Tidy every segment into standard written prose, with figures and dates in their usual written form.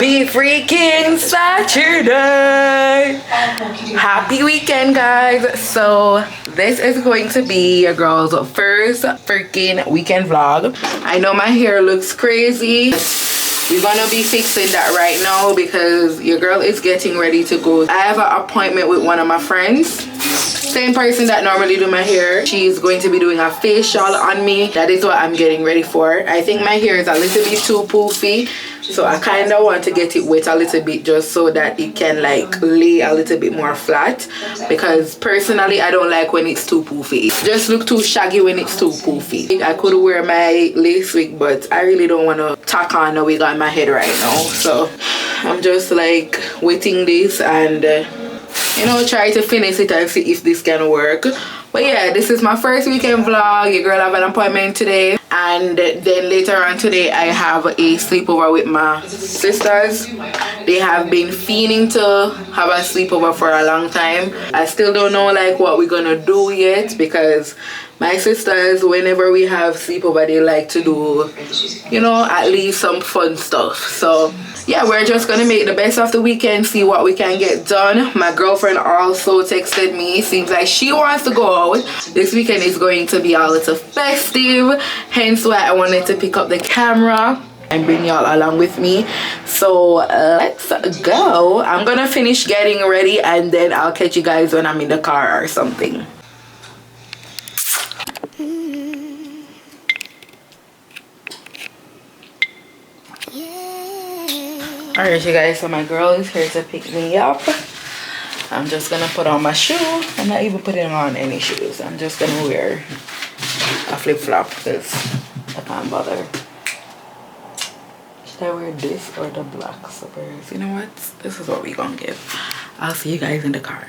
Happy freaking Saturday! Happy weekend, guys. So this is going to be your girl's first freaking weekend vlog. I know my hair looks crazy. We're gonna be fixing that right now because your girl is getting ready to go. I have an appointment with one of my friends. Same person that normally do my hair. She's going to be doing a facial on me. That is what I'm getting ready for. I think my hair is a little bit too poofy, so I kind of want to get it wet a little bit just so that it can like lay a little bit more flat, because personally I don't like when it's too poofy. It just look too shaggy when it's too poofy. I could wear my lace wig, but I really don't want to tack on a wig on my head right now, so I'm just like wetting this and you know, try to finish it and see if this can work. But yeah, this is my first weekend vlog. Your girl have an appointment today, and then later on today I have a sleepover with my sisters. They have been fiending to have a sleepover for a long time. I still don't know like what we're gonna do yet, because my sisters, whenever we have sleepover, they like to do, you know, at least some fun stuff. So yeah, we're just gonna make the best of the weekend, see what we can get done. My girlfriend also texted me. Seems like she wants to go out. This weekend is going to be a little festive, hence why I wanted to pick up the camera and bring y'all along with me. So let's go. I'm gonna finish getting ready and then I'll catch you guys when I'm in the car or something. Alright you guys, so my girl is here to pick me up. I'm just gonna put on my shoe. I'm not even putting on any shoes. I'm just gonna wear a flip-flop because I can't bother. Should I wear this or the black slippers? You know what? This is what we're gonna give. I'll see you guys in the car.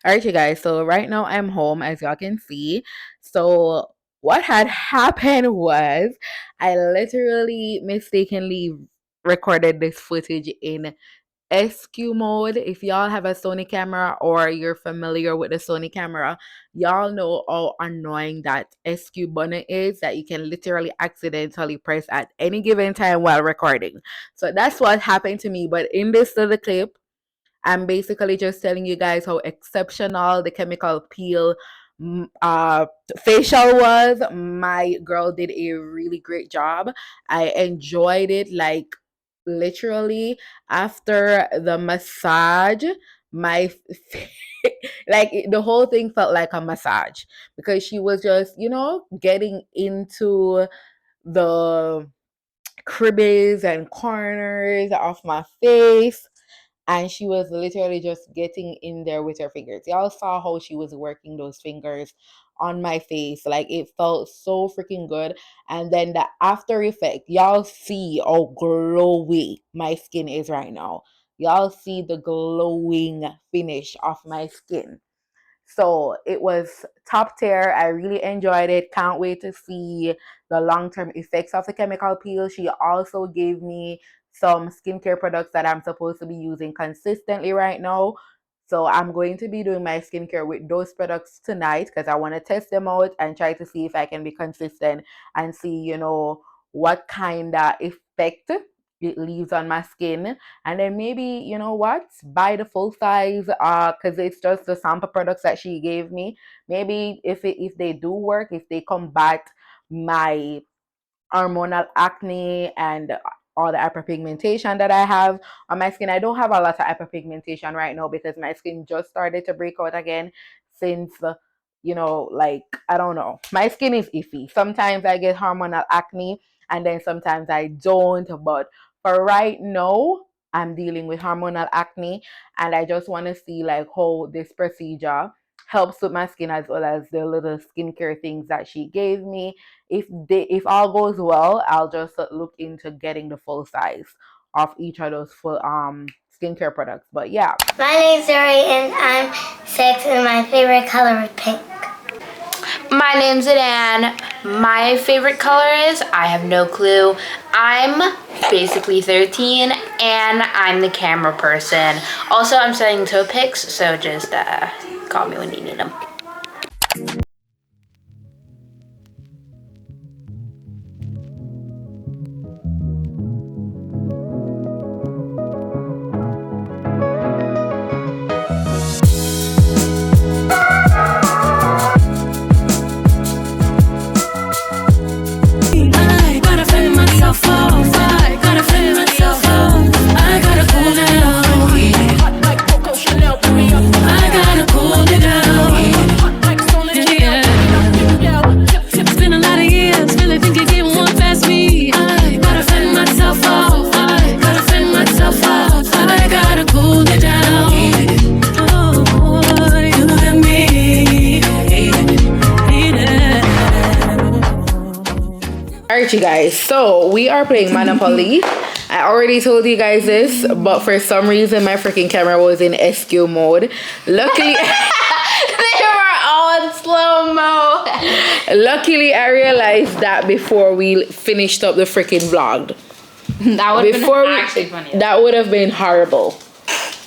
Alright, you guys, so right now I'm home, as y'all can see. So what had happened was I literally mistakenly recorded this footage in SQ mode. If y'all have a Sony camera or you're familiar with the Sony camera, y'all know how annoying that SQ button is, that you can literally accidentally press at any given time while recording. So that's what happened to me. But in this little clip, I'm basically just telling you guys how exceptional the chemical peel uh facial was. My girl did a really great job. I enjoyed it, like literally after the massage, my like the whole thing felt like a massage, because she was just, getting into the cribbles and corners of my face, and she was literally just getting in there with her fingers. Y'all saw how she was working those fingers on my face. Like, it felt so freaking good. And then the after effect, y'all see how glowy my skin is right now. Y'all see the glowing finish of my skin. So it was top tier. I really enjoyed it. Can't wait to see the long-term effects of the chemical peel. She also gave me some skincare products that I'm supposed to be using consistently right now. So I'm going to be doing my skincare with those products tonight, because I want to test them out and try to see if I can be consistent and see, what kind of effect it leaves on my skin. And then maybe, buy the full size, because it's just the sample products that she gave me. Maybe if they do work, if they combat my hormonal acne and all the hyperpigmentation that I have on my skin. I don't have a lot of hyperpigmentation right now because my skin just started to break out again since, like, I don't know. My skin is iffy. Sometimes I get hormonal acne and then sometimes I don't. But for right now, I'm dealing with hormonal acne, and I just want to see like how this procedure helps with my skin, as well as the little skincare things that she gave me. If all goes well, I'll just look into getting the full size of each of those full skincare products. But yeah. My name's Zuri and I'm 6 and my favorite color is pink. My name's Adan. My favorite color is, I have no clue. I'm basically 13 and I'm the camera person. Also, I'm studying toe pics, so just call me when you need them. Alright, you guys, so we are playing Monopoly. I already told you guys this, but for some reason my freaking camera was in SQ mode. Luckily They were all in slow-mo. Luckily I realized that before we finished up the freaking vlog. That would have been actually funny. That would have been horrible.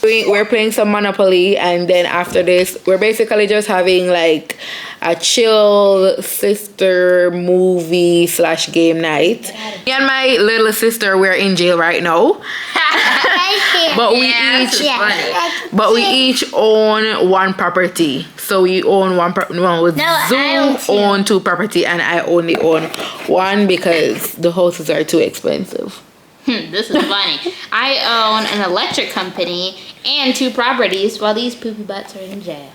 We're playing some Monopoly, and then after this we're basically just having like a chill sister movie / game night. Me and my little sister, we're in jail right now. But we each own one property. So we own one Zoom own 2 property, and I only own 1 because the houses are too expensive. This is funny. I own an electric company and 2 properties while these poopy butts are in jail.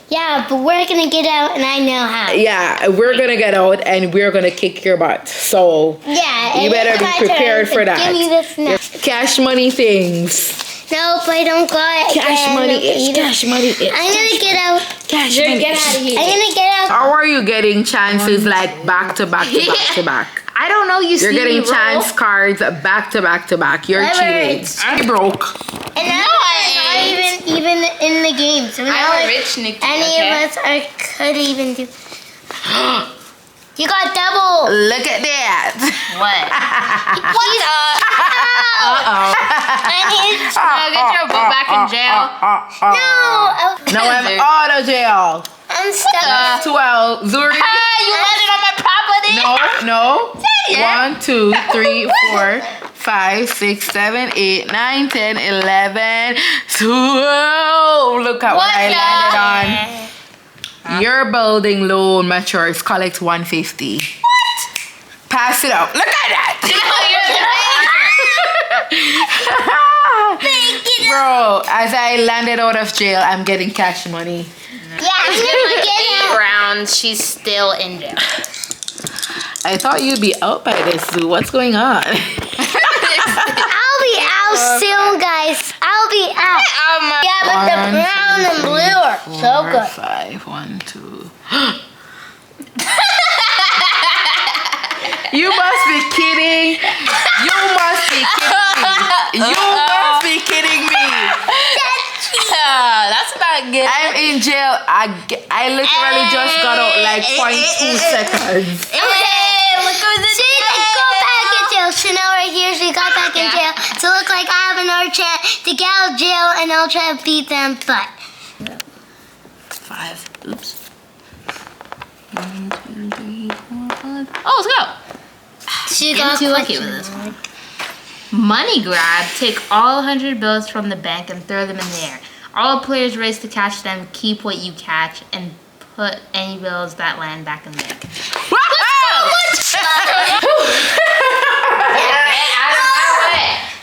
Yeah, but we're gonna get out and I know how. Yeah, we're gonna get out and we're gonna kick your butt. So yeah, you better be prepared for that. Give me this now. Cash money things. Nope, I don't got it. Cash money. Cash money. I'm gonna get out. Cash money. Get out of here. I'm gonna get out. How are you getting chances like back to back to back to back? I don't know. You're getting chance cards back to back to back. You're cheating. I'm broke. And I'm not even in the game. So now I'm a rich Nikki. any of us could even do. You got double. Look at that. What? What? And he's Get your butt back in jail. no. Now I'm out of jail. I'm stuck. 12. Zuri. You landed on my property. No. Yeah. 1, 2, 3, 4, 5, 6, 7, 8, 9, 10, 11, 12. Look at what I landed on. Your building loan matures. Collect 150. What? Pass it out. Look at that. Bro, as I landed out of jail, I'm getting cash money. Yeah, I'm gonna get 8 rounds. She's still in jail. I thought you'd be out by this, Zoo. What's going on? I'll be out soon, guys. I'll be out. Yeah, but the brown and blue are so good. 5, 1, 2. You must be kidding. You must be kidding me. You must be kidding me. That's not good. I'm in jail. I literally just got out like 0.2 seconds. Hey, look who's in She go back in jail. Chanel right here, she got back in jail. So look like I have another chance to get out of jail and I'll try to beat them, but 5. Oops. 1, 2, 3, 4, 5. Oh, let's go. she Getting got too lucky with this one. Money grab. Take all 100 bills from the bank and throw them in the air. All players race to catch them. Keep what you catch and put any bills that land back in the bank.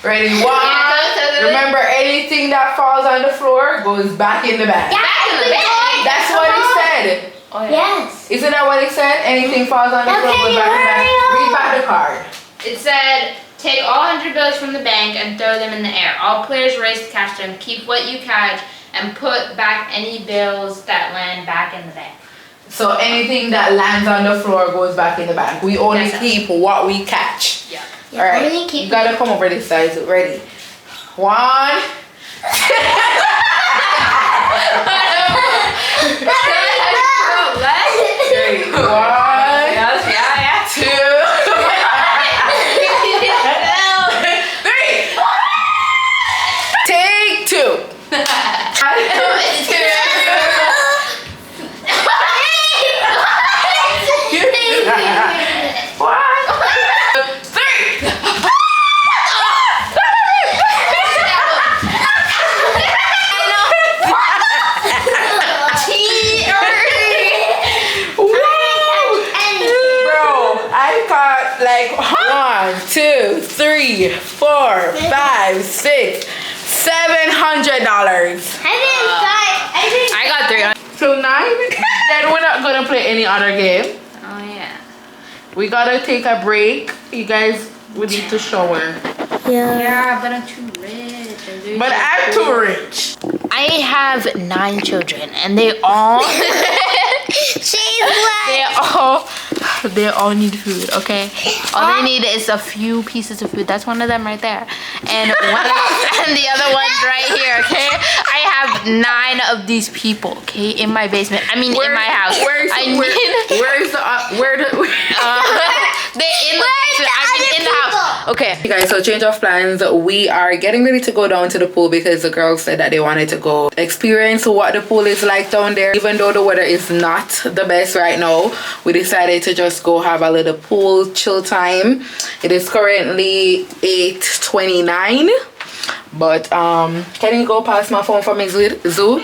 Ready? 1. Remember, anything that falls on the floor goes back in the bag. Back in the bank. That's what he said. Oh, yeah. Yes. Isn't that what he said? Anything falls on the floor Okay, goes back in the bag. hurry up. Read back the card. It said, take all 100 bills from the bank and throw them in the air. All players race to catch them. Keep what you catch and put back any bills that land back in the bank. So anything that lands on the floor goes back in the bag. We only Yes, sir. keep what we catch. Yeah. All right. only keep- You gotta come over this side. So ready? 1. Three. 1, 2. Take 2. 2, 3, 4, 5, 6, $700. I got 300. So now then we're not gonna play any other game. Oh, yeah. We gotta take a break. You guys, we need to shower. Yeah, but I'm too rich. But I'm too rich. I have 9 children, and they all they all need food. Okay, all they need is a few pieces of food. That's one of them right there, and and the other one's right here. Okay, I have 9 of these people. Okay, in my basement. I mean, in my house. Where's the in the house. Okay. Hey guys, so change of plans. We are getting ready to go down to the pool because the girls said that they wanted to go experience what the pool is like down there. Even though the weather is not the best right now, we decided to just go have a little pool chill time. It is currently 8:29. But can you go past my phone for me, Zoo?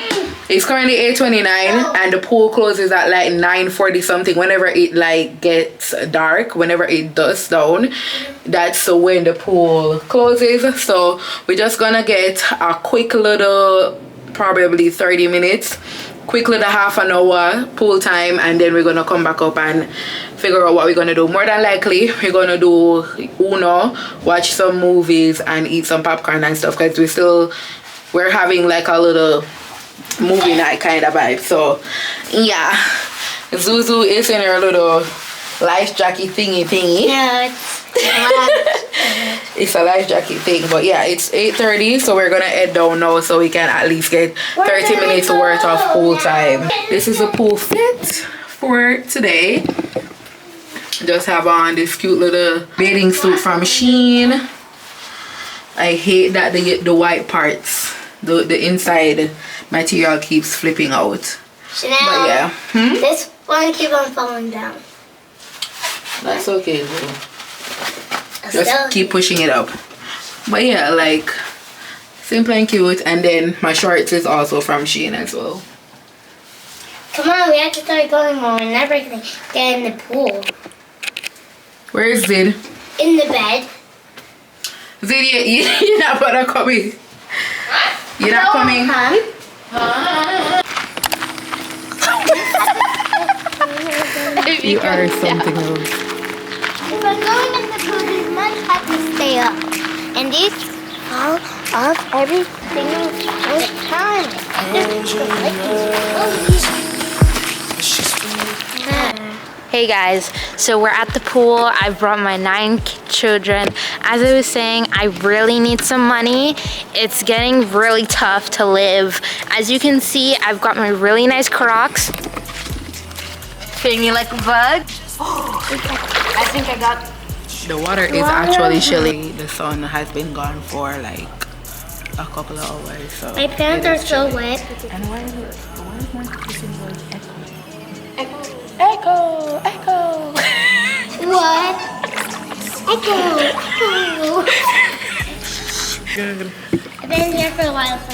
It's currently 8:29 and the pool closes at like 9:40 something. Whenever it like gets dark, whenever it dusts down, that's when the pool closes. So we're just gonna get a quick little, probably 30 minutes, quick little half an hour pool time, and then we're gonna come back up and figure out what we're gonna do. More than likely we're gonna do Uno, watch some movies and eat some popcorn and stuff, because we're having like a little movie night kind of vibe. So yeah, Zuzu is in her little life jacket thingy. No, it's It's a life jacket thing, but yeah, it's 8:30, so we're gonna head down now so we can at least get 30 minutes worth of pool time. This is a pool fit for today. Just have on this cute little bathing suit from Shein. I hate that the white parts, the inside material keeps flipping out. Chanel, but yeah, this one keep on falling down. That's okay, bro. Just keep pushing it up. But yeah, like simple and cute. And then my shorts is also from Shein as well. Come on, we have to start going on and everything. Get in the pool. Where is Zid? In the bed. Zid, you're not gonna come in. You're not coming. You are something else. If I'm going in the pool, these months have to stay up. And these fall off every single time. Hey guys, so we're at the pool. I brought my 9 children. As I was saying, I really need some money. It's getting really tough to live. As you can see, I've got my really nice Crocs. Feeling me like a bug. I think I got... The water is actually chilly. The sun has been gone for like a couple of hours. So my pants are so wet. And why is my kissing voice echo? Echo! What? Echo! Good. I've been here for a while, so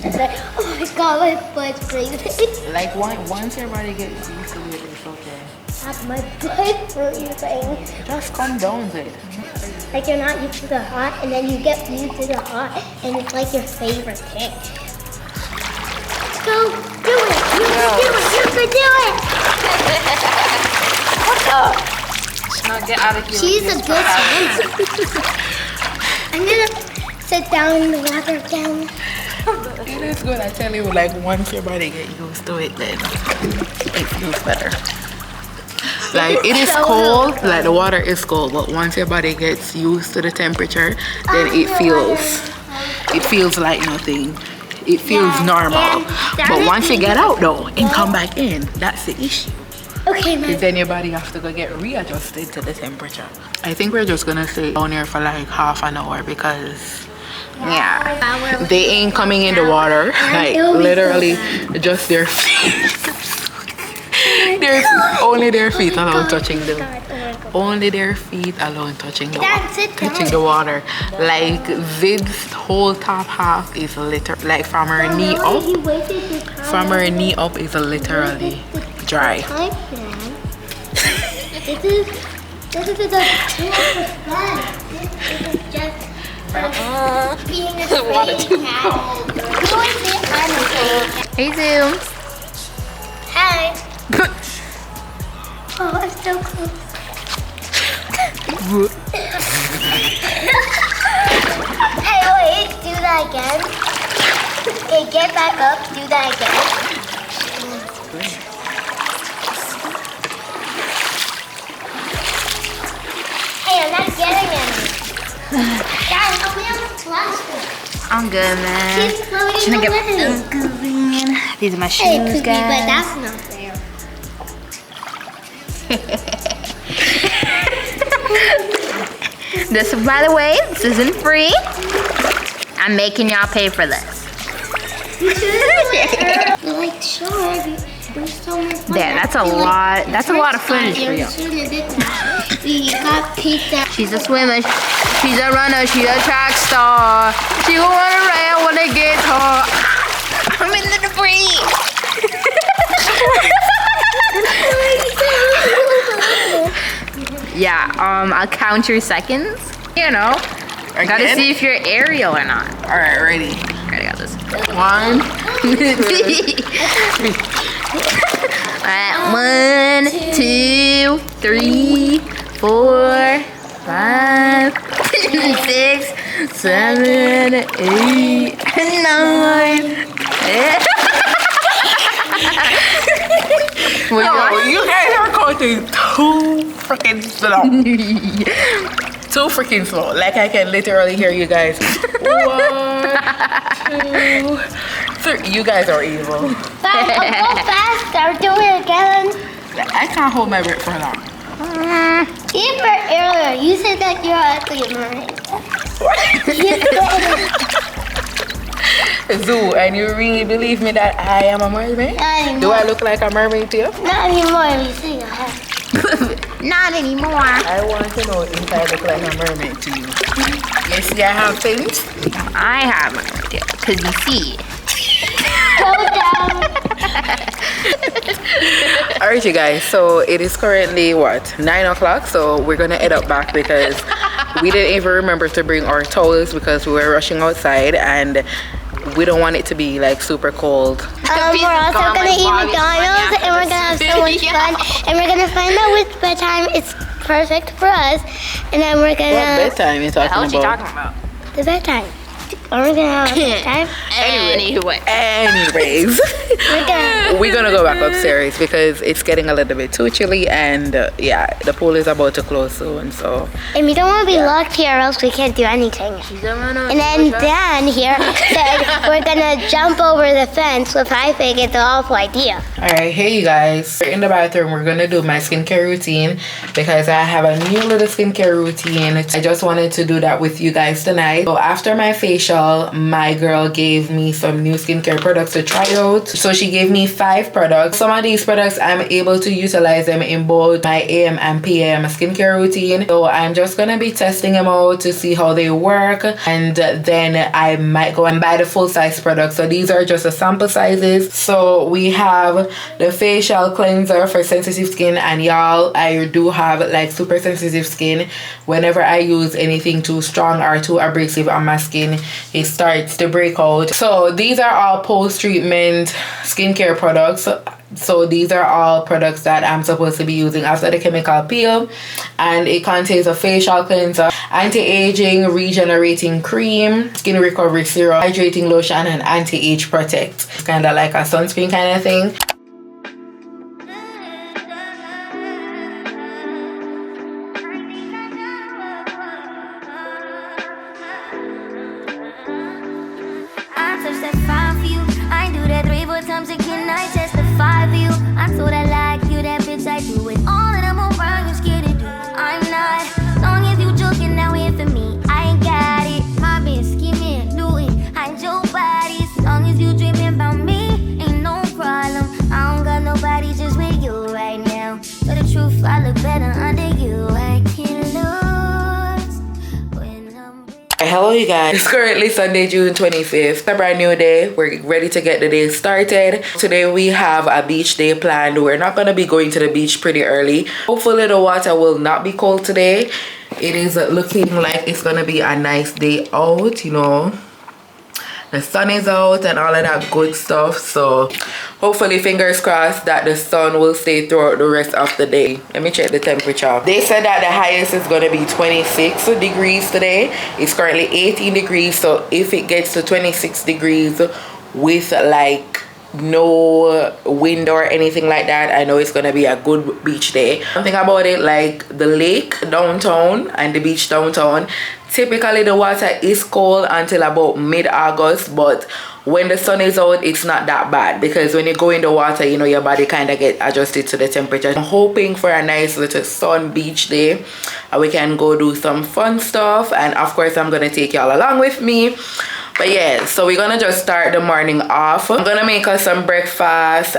it's like, oh my god, my butt's breathing. Like once your body gets used to it, it's okay. My butt breathing. Just calm down, Zid. Like you're not used to the hot, and then you get used to the hot, and it's like your favorite thing. Go, do it! You can do it! What's up? Not get out of here. She's a good swimmer. I'm gonna sit down in the water again. It is good, I tell you, like once your body gets used to it, then it feels better. Like it is cold, like the water is cold, but once your body gets used to the temperature, then it feels like nothing. It feels normal. But once you get out though and come back in, that's the issue. Okay, Because then your body has to go get readjusted to the temperature. I think we're just gonna stay down here for like half an hour because yeah, they ain't coming in the water. Like literally just their feet. Only their feet alone touching the water. Like Zid's whole top half is like from her knee up. From her knee up is literally dry. This is the just being a Hey Zoom. Hi. Oh, I'm so close. Hey, wait, do that again. Okay, get back up, do that again. Hey, I'm not getting any. Guys, open up the plastic. I'm good, man. Keep floating away. These are my Hey, shoes, Cookie, guys. but that's not fair. This, by the way, this isn't free. I'm making y'all pay for this. Like, sure, there's so much fun. There, that's a lot. That's a lot of footage for you. We got pizza. She's a swimmer. She's a runner. She's a track star. She will run around when it gets hot. I'm in the debris. Yeah, I'll count your seconds. You know, I gotta see if you're aerial or not. All right, ready. Alright, I got this. 1. Alright, 1, 2, 3, 4, 5, 6, 7, 8, 9. No, you can't hear Coach talking too freaking slow. Too freaking slow. Like I can literally hear you guys. 1, 2, 3. You guys are evil. But I'll go faster. Do it again. I can't hold my breath for long. Even earlier, you said that you're ugly, mermaid. Zoo, and you really believe me that I am a mermaid? Not anymore. Do I look like a mermaid to you? Not anymore. You say you have. Not anymore. I want to know if I look like a mermaid to you. You see I have fins? I have an idea, because you see. Go down. Alright you guys, so it is currently what, 9 o'clock, so we're gonna head up back because we didn't even remember to bring our towels because we were rushing outside and we don't want it to be like super cold. We're also gonna eat McDonald's and we're gonna have so much fun and we're gonna find out which bedtime is perfect for us and then we're gonna... What bedtime are you talking What the hell about? is she talking about? The bedtime. Are we gonna have a bedtime? Anyways, we're gonna go back upstairs because it's getting a little bit too chilly and yeah, the pool is about to close soon, so And we don't want to be locked here or else we can't do anything. And then Dan here said we're gonna jump over the fence, which I think it's an awful idea. alright, hey you guys, we're in the bathroom. We're gonna do my skincare routine because I have a new little skincare routine. I just wanted to do that with you guys tonight. So after my facial, my girl gave me some new skincare products to try out. So she gave me 5 products. Some of these products I'm able to utilize them in both my AM and PM skincare routine. So I'm just gonna be testing them out to see how they work, and then I might go and buy the full size products. So these are just the sample sizes. So we have the facial cleanser for sensitive skin, and y'all, I do have like super sensitive skin. Whenever I use anything too strong or too abrasive on my skin, it starts to break out. So these are all post-treatment skincare products. So these are all products that I'm supposed to be using after the chemical peel, and it contains a facial cleanser, anti-aging regenerating cream, skin recovery serum, hydrating lotion, and anti-age protect. Kind of like a sunscreen kind of thing. Times again, I testify for you. I told I like you, that bitch, I do it all, and I'm around, you scared to do. I'm not, long as you joking, now in for me, I ain't got it. My bitch scheming, doing, hide your bodies. Long as you dreaming about me, ain't no problem. I don't got nobody just with you right now. But the truth, I look better under you. I can't lose when I'm with. Hello you guys, it's currently Sunday, June 25th. A brand new day. We're ready to get the day started. Today we have a beach day planned. We're not going to be going to the beach pretty early. Hopefully the water will not be cold today. It is looking like it's going to be a nice day out, you know. The sun is out and all of that good stuff, so hopefully fingers crossed that the sun will stay throughout the rest of the day. Let me check the temperature. They said that the highest is going to be 26 degrees today. It's currently 18 degrees, so if it gets to 26 degrees with like no wind or anything like that, I know it's gonna be a good beach day. One thing about it, like the lake downtown and the beach downtown, typically the water is cold until about mid-August, but when the sun is out, it's not that bad because when you go in the water, you know, your body kind of get adjusted to the temperature. I'm hoping for a nice little sun beach day and we can go do some fun stuff, and of course I'm gonna take y'all along with me. But yeah, so we're gonna just start the morning off. I'm gonna make us some breakfast.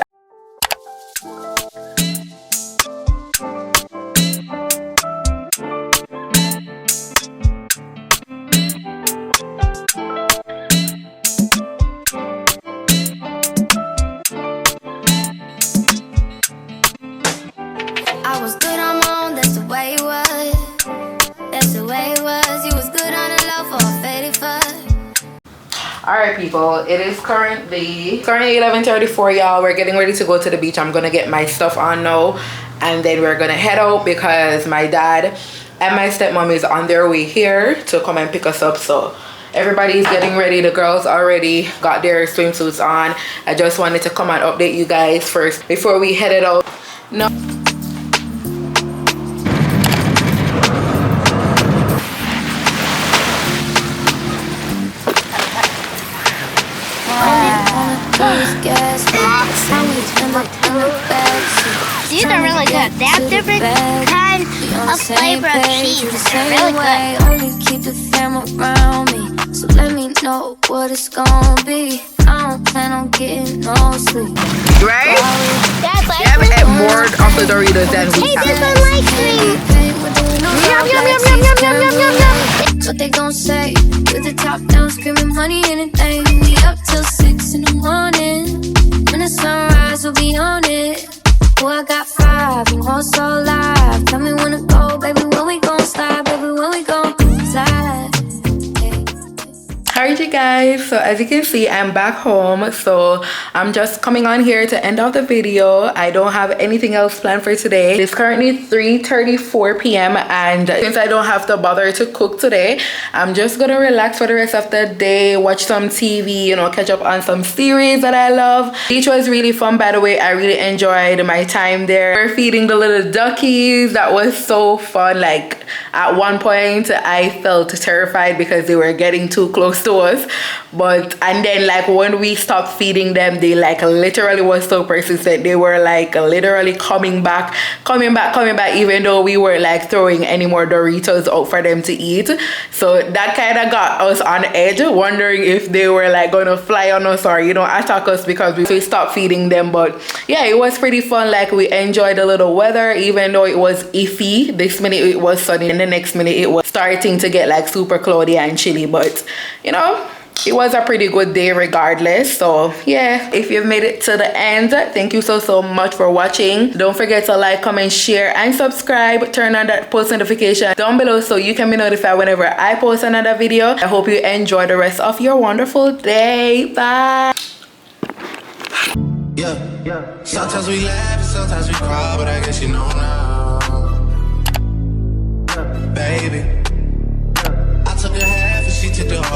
I was good on my own, that's the way it was. That's the way it was. You was good on the low for a faded fuck. Alright people, it is currently 11:34, y'all. We're getting ready to go to the beach. I'm gonna get my stuff on now and then we're gonna head out because my dad and my stepmom is on their way here to come and pick us up. So everybody's getting ready. The girls already got their swimsuits on. I just wanted to come and update you guys first before we headed out. No. These are really good. They have different kinds of flavor of cheese. They're really good. Only keep the fam around me, so let me know what it's gonna be. I don't plan on getting no sleep. Right? Dad, They have more of the Doritos than we hey, this have. one likes me. Yum, yum, yum, yum, yum, yum, yum, yum, yum. What they gon' say? With the top down, screaming money, anything. We up till 6 in the morning. When the sunrise, we'll be on it. Oh, I got 5 and whole so live. Tell me when to go, baby. When we gon' slide, baby. When we gon' slide. Alright you guys, so as you can see I'm back home, so I'm just coming on here to end off the video. I don't have anything else planned for today. It's currently 3:34 p.m. and since I don't have to bother to cook today, I'm just gonna relax for the rest of the day, watch some TV, you know, catch up on some series that I love. Beach was really fun, by the way. I really enjoyed my time there. We're feeding the little duckies. That was so fun. Like at one point I felt terrified because they were getting too close to us, and then like when we stopped feeding them, they like literally was so persistent. They were like literally coming back, even though we were like throwing any more Doritos out for them to eat. So that kind of got us on edge, wondering if they were like gonna fly on us or, you know, attack us because we stopped feeding them. But yeah, it was pretty fun. Like we enjoyed the little weather, even though it was iffy. This minute it was sunny and the next minute it was starting to get like super cloudy and chilly, but you know, it was a pretty good day regardless. So yeah, if you've made it to the end, thank you so much for watching. Don't forget to like, comment, share and subscribe. Turn on that post notification down below so you can be notified whenever I post another video. I hope you enjoy the rest of your wonderful day. Bye. Yeah. Sometimes we laugh and sometimes we cry, but I guess you know now, baby.